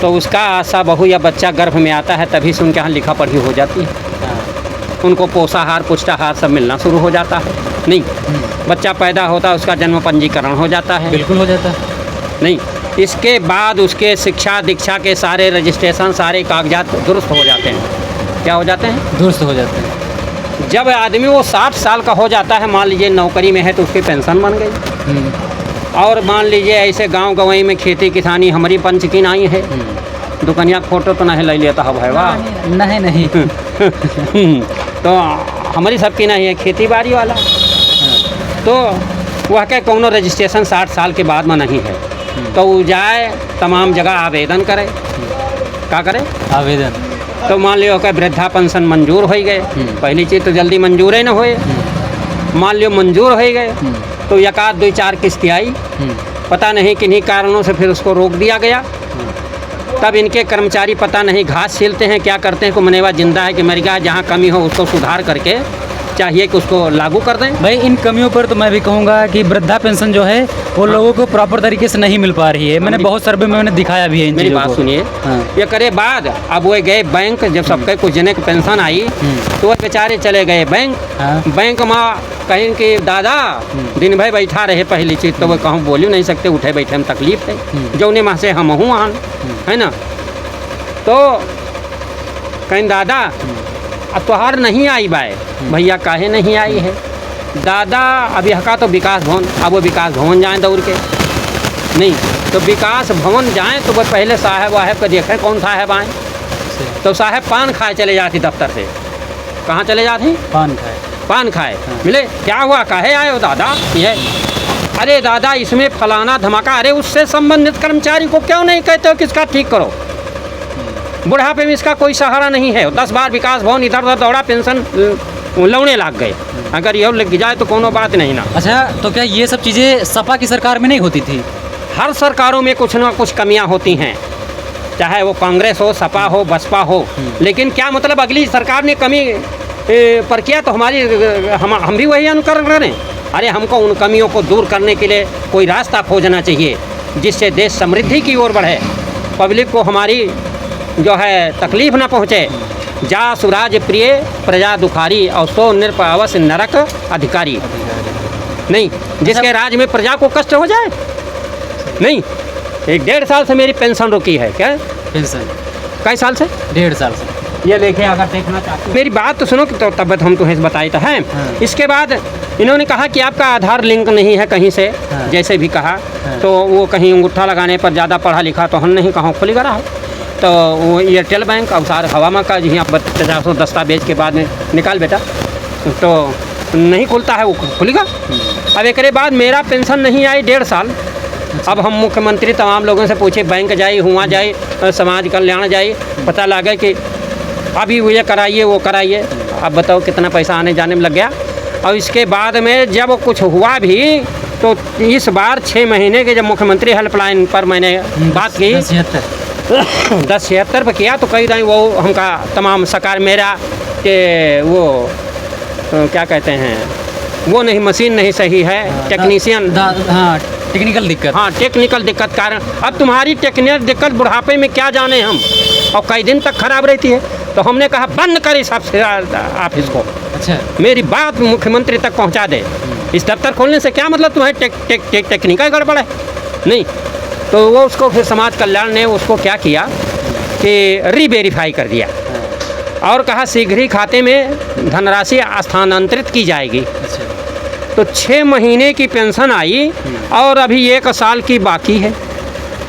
तो उसका आशा बहू या बच्चा गर्भ में आता है तभी से उनके यहाँ लिखा पढ़ी हो जाती है, उनको पोषाहार पुष्टाहार सब मिलना शुरू हो जाता है। नहीं, बच्चा पैदा होता है उसका जन्म पंजीकरण हो जाता है। बिल्कुल हो जाता है। नहीं, इसके बाद उसके शिक्षा दीक्षा के सारे रजिस्ट्रेशन सारे कागजात दुरुस्त हो जाते हैं। क्या हो जाते हैं? दुरुस्त हो जाते हैं। जब आदमी वो 60 साल का हो जाता है, मान लीजिए नौकरी में है तो उसकी पेंशन बन गई। और मान लीजिए ऐसे गांव गंवई में खेती किसानी हमारी पंच की नहीं है, दुकनिया फोटो तो नहीं ले लेता है भाई, वाह नहीं तो हमारी सबकी नहीं है खेती बाड़ी वाला। तो वह के कोनो रजिस्ट्रेशन 60 साल के बाद में नहीं है, तो वो जाए तमाम जगह आवेदन करे। क्या करे? आवेदन। तो मान लियो कि वृद्धा पेंशन मंजूर हो गए, पहली चीज़ तो जल्दी मंजूर ही न होए। मान लियो मंजूर हो गए तो एकाध 2-4 किस्त आई, पता नहीं किन्हीं कारणों से फिर उसको रोक दिया गया। तब इनके कर्मचारी पता नहीं घास छीलते हैं क्या करते हैं, को मनेवा जिंदा है कि मर गया, जहाँ कमी हो उसको सुधार करके चाहिए कि उसको लागू कर दें। भाई इन कमियों पर तो मैं भी कहूँगा कि वृद्धा पेंशन जो है वो लोगों को प्रॉपर तरीके से नहीं मिल पा रही है। मैंने बहुत सर्वे में मैंने दिखाया भी है इन मेरी चीज़ों बात को। सुनिए, ये करे बाद अब वो गए बैंक, जब सबके कुछ जने की पेंशन आई तो वो बेचारे चले गए बैंक। बैंक में कहीं कि दादा दिन भर बैठा रहे, पहली चीज़ तो वो कहूँ बोल नहीं सकते, उठे बैठे में तकलीफ है, जो उन्हें वहाँ से हम हूँ वहाँ है ना। तो कहीं दादा अब तोहार नहीं आई बाय, भैया काहे नहीं आई है दादा? अब यह का तो विकास भवन, अब वो विकास भवन जाएं दौड़ के, नहीं तो विकास भवन जाएं तो वो पहले साहब वाहब को देखें कौन साहब आए, तो साहब पान खाए चले जाती दफ्तर से। कहाँ चले जाती? पान खाए मिले, क्या हुआ काहे आए हो दादा? ये अरे दादा इसमें फलाना धमाका, अरे उससे संबंधित कर्मचारी को क्यों नहीं कहते हो कि इसका ठीक करो? बुढ़ापे में इसका कोई सहारा नहीं है, 10 बार विकास भवन इधर उधर दौड़ा, पेंशन लौने लग गए। अगर यह लग जाए तो कोनो बात नहीं ना। अच्छा, तो क्या ये सब चीज़ें सपा की सरकार में नहीं होती थी? हर सरकारों में कुछ ना कुछ कमियां होती हैं, चाहे वो कांग्रेस हो, सपा हो, बसपा हो। लेकिन क्या मतलब अगली सरकार ने कमी पर किया तो हमारी हम भी वही अनुकरण करें? अरे हमको उन कमियों को दूर करने के लिए कोई रास्ता खोजना चाहिए जिससे देश समृद्धि की ओर बढ़े, पब्लिक को हमारी जो है तकलीफ ना पहुँचे। जा सुराज प्रिय प्रजा दुखारी और सो निरपवश नरक अधिकारी। नहीं, जिसके राज में प्रजा को कष्ट हो जाए। नहीं, 1.5 साल से मेरी पेंशन रुकी है। क्या पेंशन? कई साल से? 1.5 साल से। ये देखें, अगर देखना चाहते मेरी बात तो सुनो, तो तब हम तुम्हें बताए तो हैं। इसके बाद इन्होंने कहा कि आपका आधार लिंक नहीं है कहीं से, जैसे भी कहा। तो वो कहीं अंगूठा लगाने पर ज़्यादा पढ़ा लिखा तो हम नहीं, कहाँ खुली करा है। तो वो एयरटेल बैंक और सारे हवा में का जी आप 50 दस्तावेज के बाद में निकाल बेटा, तो नहीं खुलता है, वो खुलेगा। अब एक बाद मेरा पेंशन नहीं आई 1.5 साल। अब हम मुख्यमंत्री तमाम लोगों से पूछे, बैंक जाए, हुआ जाए, समाज कल्याण जाए, पता लगा कि अभी वो ये कराइए वो कराइए। अब बताओ कितना पैसा आने जाने में लग गया। और इसके बाद में जब कुछ हुआ भी तो इस बार 6 महीने के जब मुख्यमंत्री हेल्पलाइन पर मैंने बात की 1076 पर किया, तो कही रही वो हमका तमाम सरकार मेरा कि वो क्या कहते हैं, वो नहीं, मशीन नहीं सही है, टेक्नीशियन। हाँ, टेक्निकल दिक्कत। हाँ, टेक्निकल दिक्कत कारण। अब तुम्हारी टेक्निकल दिक्कत बुढ़ापे में क्या जाने हम, और कई दिन तक खराब रहती है। तो हमने कहा बंद कर इस ऑफिस को। अच्छा, मेरी बात मुख्यमंत्री तक पहुंचा दे। इस दफ्तर खोलने से क्या मतलब तुम्हारी टेक्निकल गड़बड़ है? नहीं, तो वो उसको फिर समाज कल्याण ने उसको क्या किया कि रीवेरीफाई कर दिया और कहा शीघ्र ही खाते में धनराशि स्थानांतरित की जाएगी। अच्छा। तो 6 महीने की पेंशन आई और अभी 1 साल की बाकी है।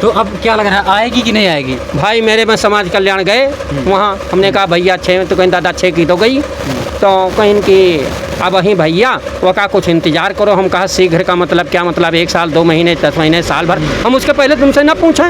तो अब क्या लग रहा है, आएगी कि नहीं आएगी? भाई मेरे में समाज कल्याण गए, वहाँ हमने कहा भैया 6, तो कहीं दादा 6 की तो गई, तो कहीं कि अब वहीं भैया वो कहा कुछ इंतज़ार करो। हम कहा शीघ्र का मतलब क्या मतलब, 1 साल, 2 महीने, 10 महीने, साल भर? हम उसके पहले तुमसे ना पूछें?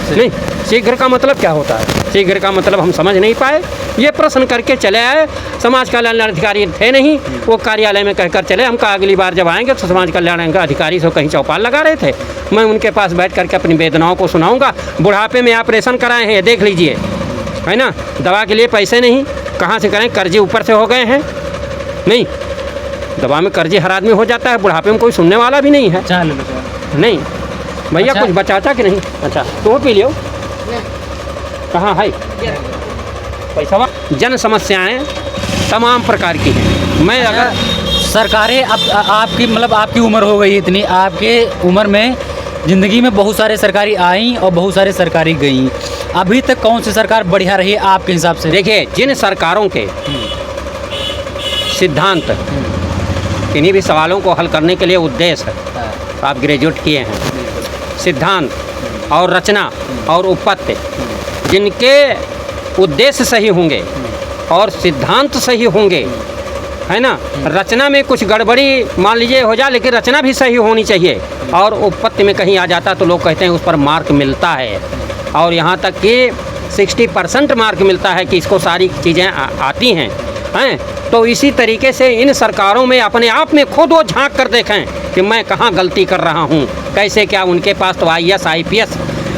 नहीं, शीघ्र का मतलब क्या होता है? शीघ्र का मतलब हम समझ नहीं पाए। ये प्रश्न करके चले आए। समाज कल्याण अधिकारी थे नहीं, वो कार्यालय में कहकर चले। हम कहा अगली बार जब आएंगे तो समाज कल्याण का अधिकारी से कहीं चौपाल लगा रहे थे, मैं उनके पास बैठ करके अपनी वेदनाओं को सुनाऊंगा। बुढ़ापे में ऑपरेशन कराए हैं, देख लीजिए, है ना, दवा के लिए पैसे नहीं, कहाँ से करें, कर्जे ऊपर से हो गए हैं। नहीं, दवा में कर्जे हर आदमी हो जाता है, बुढ़ापे में कोई सुनने वाला भी नहीं है। चल नहीं, भैया अच्छा। कुछ बचाता कि नहीं? अच्छा तो वो पी लियो। कहाँ है पैसा? जन समस्याएं तमाम प्रकार की हैं। मैं अगर सरकारें अब आपकी मतलब आपकी उम्र हो गई इतनी, आपके उम्र में ज़िंदगी में बहुत सारे सरकारी आई और बहुत सारे सरकारी गई, अभी तक कौन सी सरकार बढ़िया रही है आपके हिसाब से? देखिए, जिन सरकारों के सिद्धांत किन्हीं भी सवालों को हल करने के लिए उद्देश्य आप ग्रेजुएट किए हैं, सिद्धांत और रचना और उपपत्ति, जिनके उद्देश्य सही होंगे और सिद्धांत सही होंगे, है ना, रचना में कुछ गड़बड़ी मान लीजिए हो जाए लेकिन रचना भी सही होनी चाहिए, और उपपत्ति में कहीं आ जाता तो लोग कहते हैं उस पर मार्क मिलता है, और यहाँ तक कि 60% मार्क मिलता है कि इसको सारी चीज़ें आती हैं। तो इसी तरीके से इन सरकारों में अपने आप में खुद वो झांक कर देखें कि मैं कहाँ गलती कर रहा हूँ, कैसे क्या। उनके पास तो IAS IPS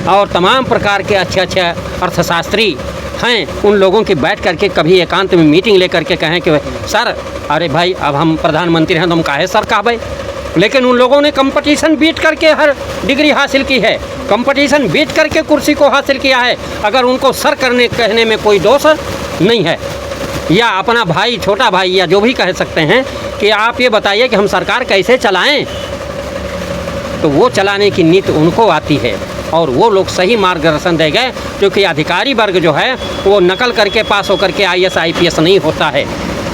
और तमाम प्रकार के अच्छे अच्छे अर्थशास्त्री हैं, उन लोगों की बैठ करके कभी एकांत में मीटिंग लेकर के कहें कि सर अरे भाई अब हम प्रधानमंत्री हैं तो हम काहे सर कहबे। लेकिन उन लोगों ने कंपटीशन बीट करके हर डिग्री हासिल की है, कंपटीशन बीट करके कुर्सी को हासिल किया है। अगर उनको सर करने कहने में कोई दोष नहीं है, या अपना भाई छोटा भाई या जो भी कह सकते हैं कि आप ये बताइए कि हम सरकार कैसे चलाएं, तो वो चलाने की नीति उनको आती है और वो लोग सही मार्गदर्शन देंगे। क्योंकि अधिकारी वर्ग जो है वो नकल करके पास होकर के IAS IPS नहीं होता है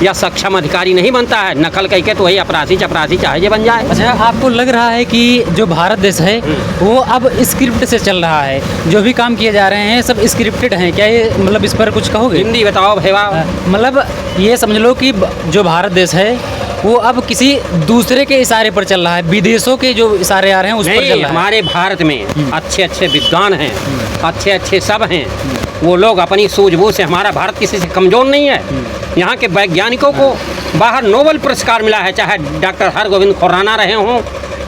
या सक्षम अधिकारी नहीं बनता है, नकल करके तो वही अपराधी चपरासी चाहे जे बन जाए। अच्छा, आपको लग रहा है कि जो भारत देश है वो अब स्क्रिप्ट से चल रहा है, जो भी काम किए जा रहे हैं सब स्क्रिप्टेड हैं क्या? ये मतलब इस पर कुछ कहोगे? हिंदी बताओ भैया। मतलब ये समझ लो कि जो भारत देश है वो अब किसी दूसरे के इशारे पर चल रहा है, विदेशों के जो इशारे आ रहे हैं उस पर चल रहा है। हमारे भारत में अच्छे अच्छे विद्वान हैं, अच्छे अच्छे सब हैं, वो लोग अपनी सूझबूझ से, हमारा भारत किसी से कमज़ोर नहीं है। यहाँ के वैज्ञानिकों को बाहर नोबेल पुरस्कार मिला है, चाहे डॉक्टर हरगोविंद खुराना रहे हों,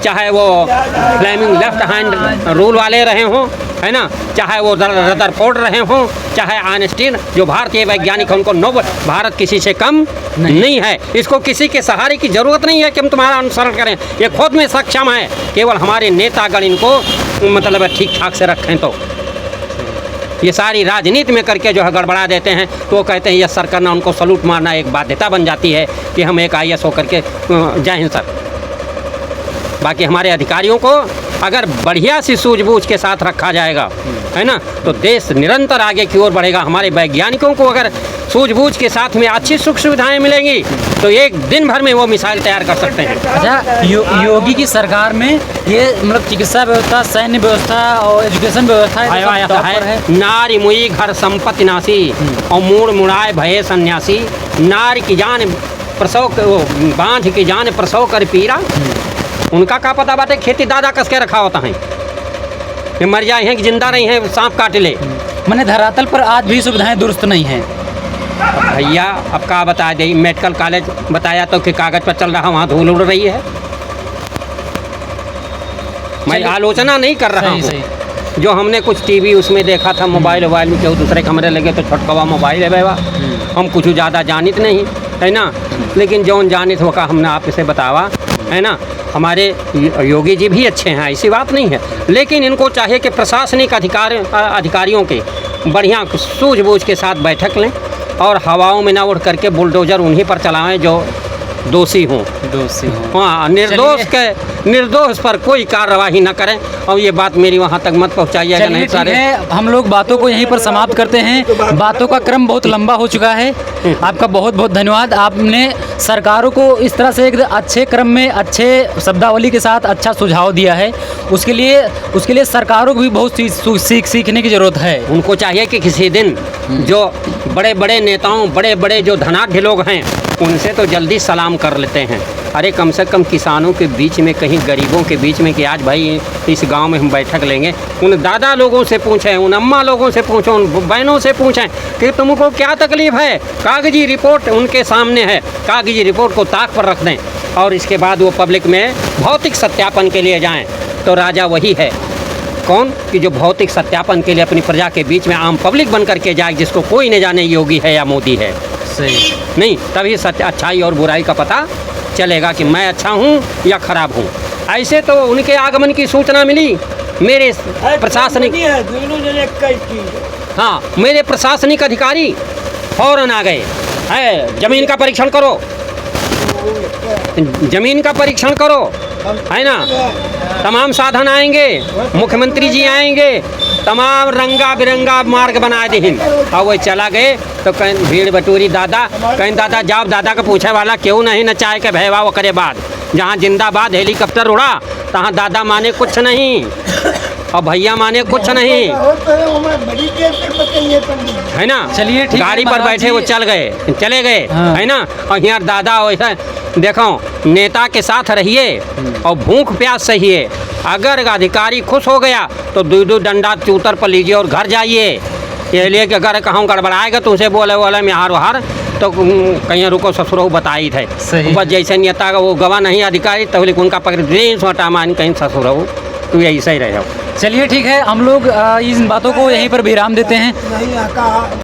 चाहे वो फ्लेमिंग लेफ्ट हैंड रूल वाले रहे हों, है ना, चाहे वो रदरफोर्ड रहे हों, चाहे आइंस्टीन, जो भारतीय वैज्ञानिक हैं उनको नोबेल। भारत किसी से कम नहीं है, इसको किसी के सहारे की ज़रूरत नहीं है कि हम तुम्हारा अनुसरण करें, ये खुद में सक्षम है। केवल हमारे नेतागण इनको मतलब ठीक ठाक से रखें तो ये सारी राजनीति में करके जो है गड़बड़ा देते हैं, तो वो कहते हैं यस सर करना, उनको सलूट मारना एक बाध्यता बन जाती है कि हम एक IAS होकर के जय हिंद सर। बाकी हमारे अधिकारियों को अगर बढ़िया सी सूझबूझ के साथ रखा जाएगा, है ना, तो देश निरंतर आगे की ओर बढ़ेगा। हमारे वैज्ञानिकों को अगर सूझबूझ के साथ में अच्छी सुख सुविधाएं मिलेंगी तो एक दिन भर में वो मिसाइल तैयार कर सकते हैं। अच्छा, योगी की सरकार में ये मतलब चिकित्सा व्यवस्था, सैन्य व्यवस्था और एजुकेशन व्यवस्था है। नारी मुई घर संपत्ति नासी और मूड़ मुड़ाए भये सन्यासी, नारी की जान प्रसव बांध की जान प्रसव कर पीरा। उनका क्या पता बात है, खेती दादा कस के रखा होता है, ये मर जाए हैं कि जिंदा रही हैं सांप काट ले। मैंने धरातल पर आज भी सुविधाएं दुरुस्त नहीं हैं। भैया अब क्या बता दे, मेडिकल कॉलेज बताया तो कि कागज पर चल रहा, वहाँ धूल उड़ रही है। मैं आलोचना नहीं कर रहा हूँ, जो हमने कुछ टीवी उसमें देखा था, मोबाइल में केहू दूसरे कमरे लगे तो छोटकवा मोबाइल है भैया, हम कुछ ज़्यादा जानित नहीं है ना, लेकिन जौन जानित होगा हमने आप इसे बतावा, है ना। हमारे योगी जी भी अच्छे हैं, ऐसी बात नहीं है, लेकिन इनको चाहिए कि प्रशासनिक अधिकारियों के बढ़िया सूझबूझ के साथ बैठक लें और हवाओं में ना उड़ करके बुलडोजर उन्हीं पर चलाएं जो दोषी हों। हाँ, निर्दोष पर कोई कार्रवाई न करें। और ये बात मेरी वहाँ तक मत पहुँचाइएगा नहीं सारे। हम लोग बातों को यहीं पर समाप्त करते हैं, बातों का क्रम बहुत लंबा हो चुका है। आपका बहुत बहुत धन्यवाद, आपने सरकारों को इस तरह से एक अच्छे क्रम में अच्छे शब्दावली के साथ अच्छा सुझाव दिया है। उसके लिए सरकारों को भी बहुत सीखने की ज़रूरत है। उनको चाहिए कि किसी दिन जो बड़े बड़े नेताओं, बड़े बड़े जो धनाढ़ लोग हैं, उनसे तो जल्दी सलाम कर लेते हैं। अरे कम से कम किसानों के बीच में, कहीं गरीबों के बीच में कि आज भाई इस गांव में हम बैठक लेंगे, उन दादा लोगों से पूछें, उन अम्मा लोगों से पूछें, उन बहनों से पूछें कि तुमको क्या तकलीफ़ है। कागजी रिपोर्ट उनके सामने है, कागजी रिपोर्ट को ताक पर रख दें और इसके बाद वो पब्लिक में भौतिक सत्यापन के लिए जाएँ। तो राजा वही है, कौन कि जो भौतिक सत्यापन के लिए अपनी प्रजा के बीच में आम पब्लिक बन करके जाए, जिसको कोई न जाने योगी है या मोदी है। सही नहीं, तभी सत्य अच्छाई और बुराई का पता चलेगा कि मैं अच्छा हूँ या खराब हूँ। ऐसे तो उनके आगमन की सूचना मिली मेरे प्रशासनिक हाँ मेरे प्रशासनिक अधिकारी फौरन आ गए है, जमीन का परीक्षण करो, जमीन का परीक्षण करो, है ना। तमाम साधन आएंगे, मुख्यमंत्री जी आएंगे, तमाम रंगा बिरंगा मार्ग बना देहिन। और वो चला गए तो कहीं भीड़ बटूरी दादा, कहीं दादा जाओ, दादा का पूछे वाला क्यों नहीं न चाहे के भैया वो करे बाद। जहाँ जिंदाबाद हेलीकॉप्टर उड़ा तहाँ दादा माने कुछ नहीं और भैया माने कुछ नहीं, है ना। चलिए ठीक है, गाड़ी पर महाराज बैठे वो जी। चले गए, हाँ। है ना। और यहाँ दादा वैसा देखो, नेता के साथ रहिए और भूख प्यास सहिए। अगर अधिकारी खुश हो गया तो दो डंडा चूतर पर लीजिए और घर जाइए। ये लिए कि अगर कहूँ गड़बड़ाएगा तो उसे बोले मैं हार तो कहीं रुको ससुरो बताई थे। सही। बस जैसे नेता का वो गवा नहीं अधिकारी तो उनका पकड़ दे सोटा मान कहीं ससुरो तो ऐसा ही रहे। चलिए ठीक है, हम लोग इन बातों को यहीं पर विराम देते हैं।